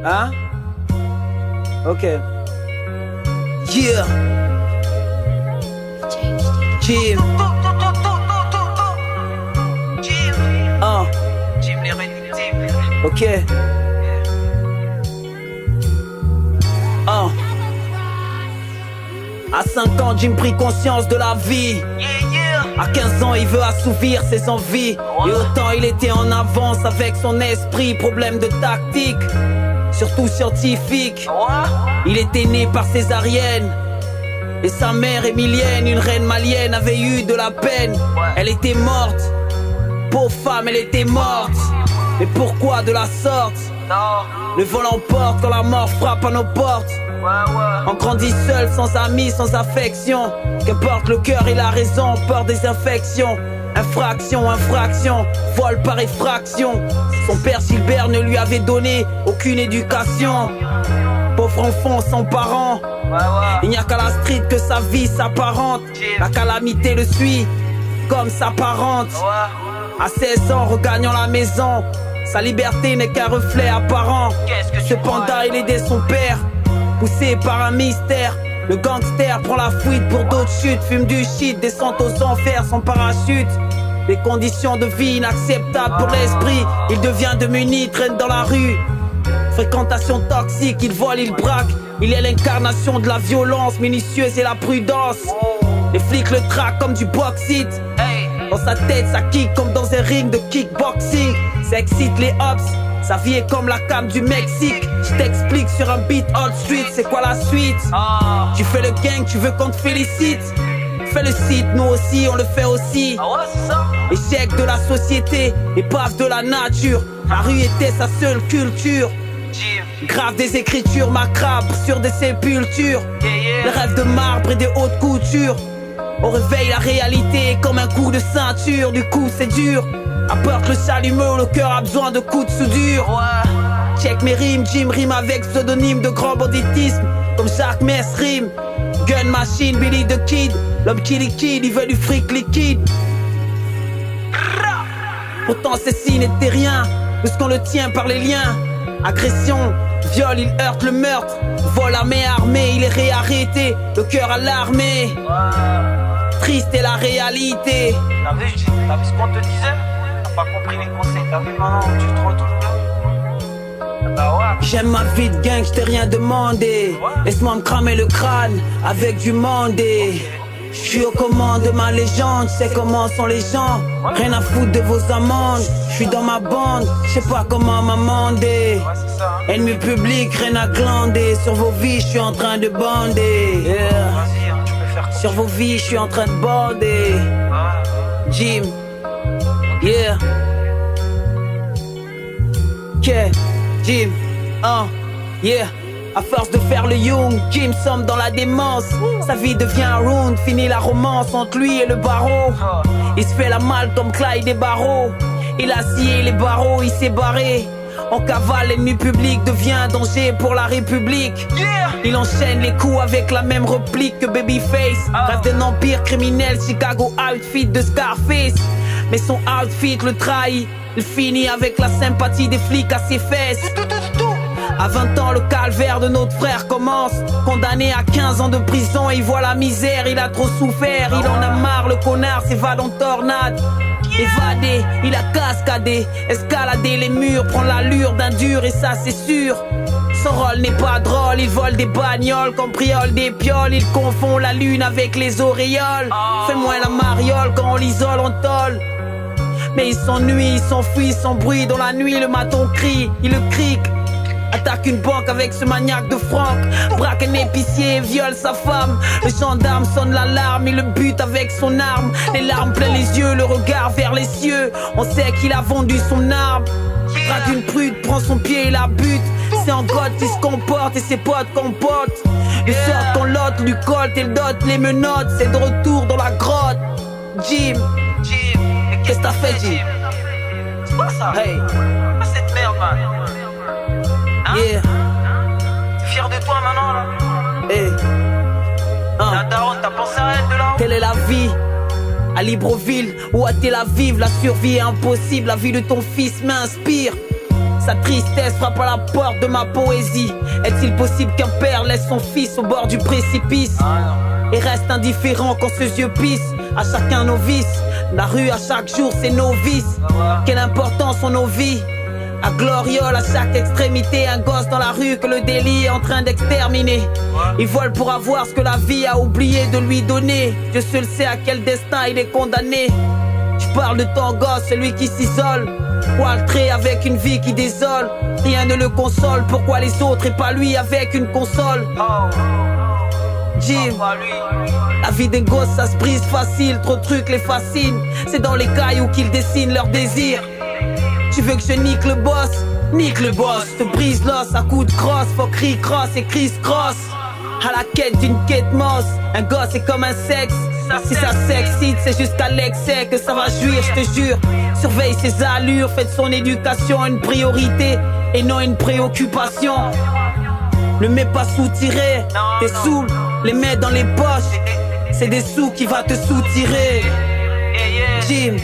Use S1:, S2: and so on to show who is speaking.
S1: Hein? Ok. Yeah. Jim.
S2: Jim l'irréductible.
S1: Ok. À 5 ans, Jim prit conscience de la vie. À 15 ans, il veut assouvir ses envies. Et autant il était en avance avec son esprit. Problème de tactique, surtout scientifique. Il était né par césarienne. Et sa mère émilienne, une reine malienne, avait eu de la peine. Elle était morte. Pauvre femme, elle était morte. Mais pourquoi de la sorte? Le vol emporte quand la mort frappe à nos portes. On grandit seul, sans amis, sans affection. Qu'importe le cœur et la raison, peur des infections. Infraction, vol par effraction. Son père Gilbert ne lui avait donné aucune éducation. Pauvre enfant sans parents. Il n'y a qu'à la street que sa vie s'apparente. La calamité le suit comme sa parente. À 16 ans, regagnant la maison, sa liberté n'est qu'un reflet apparent. Cependant, il aidait son père, poussé par un mystère. Le gangster prend la fuite pour d'autres chutes, fume du shit, descend aux enfers sans parachute. Des conditions de vie inacceptables pour l'esprit. Il devient démuni, traîne dans la rue. Fréquentation toxique, il vole, il braque. Il est l'incarnation de la violence minutieuse et la prudence. Les flics le traquent comme du box-it. Dans sa tête, ça kick comme dans un ring de kickboxing. Ça excite les hops, sa vie est comme la cam du Mexique. Je t'explique sur un beat old street, c'est quoi la suite? Tu fais le gang, tu veux qu'on te félicite? Fais le site, nous aussi, on le fait aussi. Échec de la société, épave de la nature. La rue était sa seule culture. Grave des écritures macabres sur des sépultures. Les rêves de marbre et des hautes coutures. Au réveil, la réalité est comme un coup de ceinture. Du coup, c'est dur. Apporte le chalumeau, le cœur a besoin de coups de soudure. Check mes rimes, Jim rime avec pseudonyme de grand banditisme. Comme Jacques Mess rime. Gun machine, Billy the Kid. L'homme qui liquide, il veut du fric liquide. Pourtant, ceci n'était rien. Puisqu'on le tient par les liens. Agression, viol, il heurte le meurtre. Vol à main armée, il est réarrêté. Le cœur alarmé. Triste est la réalité.
S2: T'as vu ce qu'on te disait? T'as pas compris les conseils, t'as vu maintenant tu te retrouves là? Bah ouais.
S1: J'aime ma vie de gang, j't'ai rien demandé. Laisse-moi me cramer le crâne avec du monde. J'suis aux commandes de ma légende, j'sais comment sont les gens. Rien à foutre de vos amendes. J'suis dans ma bande, j'sais pas comment m'amender. Ennemi public, rien à glander. Sur vos vies, j'suis en train de bander.
S2: Vas-y, tu peux faire
S1: Sur vos vies, j'suis en train de bander. Jim, yeah. Yeah, Jim, yeah. À force de faire le young, Jim sombre dans la démence. Sa vie devient un round, finit la romance entre lui et le barreau. Il se fait la malle comme Clyde des barreaux. Il a scié les barreaux, il s'est barré. En cavale, l'ennemi public devient un danger pour la République. Il enchaîne les coups avec la même réplique que Babyface. Rêve d'un empire criminel, Chicago outfit de Scarface. Mais son outfit le trahit. Il finit avec la sympathie des flics à ses fesses. À 20 ans, le calvaire de notre frère commence. Condamné à 15 ans de prison, il voit la misère, il a trop souffert. Il en a marre, le connard s'évade en tornade. Évadé, il a cascadé, escaladé les murs, prend l'allure d'un dur et ça c'est sûr. Son rôle n'est pas drôle, il vole des bagnoles, cambriole des pioles, il confond la lune avec les auréoles. Fais-moi la mariole quand on l'isole en tôle. Mais il s'ennuie, il s'enfuit sans bruit, dans la nuit le maton crie, il le crique. Attaque une banque avec ce maniaque de Franck. Braque un épicier et viole sa femme. Le gendarme sonne l'alarme, il le bute avec son arme. Les larmes plein les yeux, le regard vers les cieux. On sait qu'il a vendu son arme. Braque une prude, prend son pied et la bute. C'est en goth, il se comporte et ses potes comportent. Il sort ton lot, du colt et le dot, les menottes. C'est de retour dans la grotte. Jim, qu'est-ce que t'as fait, Jim?
S2: C'est quoi ça?
S1: Hey,
S2: Ah, cette merde, man.
S1: yeah,
S2: T'es fier de toi maintenant là?
S1: hey.
S2: La daronne, t'as pensé à elle de là-haut?
S1: Telle est la vie, à Libreville ou à Tel Aviv, la survie est impossible, la vie de ton fils m'inspire. Sa tristesse frappe à la porte de ma poésie. Est-il possible qu'un père laisse son fils au bord du précipice et reste indifférent quand ses yeux pissent? À chacun nos vices, la rue à chaque jour c'est nos vices. Quelle importance ont nos vies? À gloriole à chaque extrémité, un gosse dans la rue que le délit est en train d'exterminer. Il vole pour avoir ce que la vie a oublié de lui donner. Dieu seul sait à quel destin il est condamné. Je parle de ton gosse, celui qui s'isole, poiltré avec une vie qui désole. Rien ne le console, pourquoi les autres et pas lui avec une console? Jim, la vie d'un gosse ça se brise facile, trop de trucs les fascinent. C'est dans les cailloux qu'ils dessinent leurs désirs. Tu veux que je nique le boss? Nique le boss, te brise l'os à coups de crosse. Faut cri cross et criss cross. À la quête d'une quête mosse. Un gosse est comme un sexe. Si ça s'excite, c'est jusqu'à l'excès que ça va jouir, je te jure. Surveille ses allures, fais de son éducation une priorité et non une préoccupation. Ne mets pas sous-tiré, t'es saoul, les mets dans les poches. C'est des sous qui va te soutirer. Jim.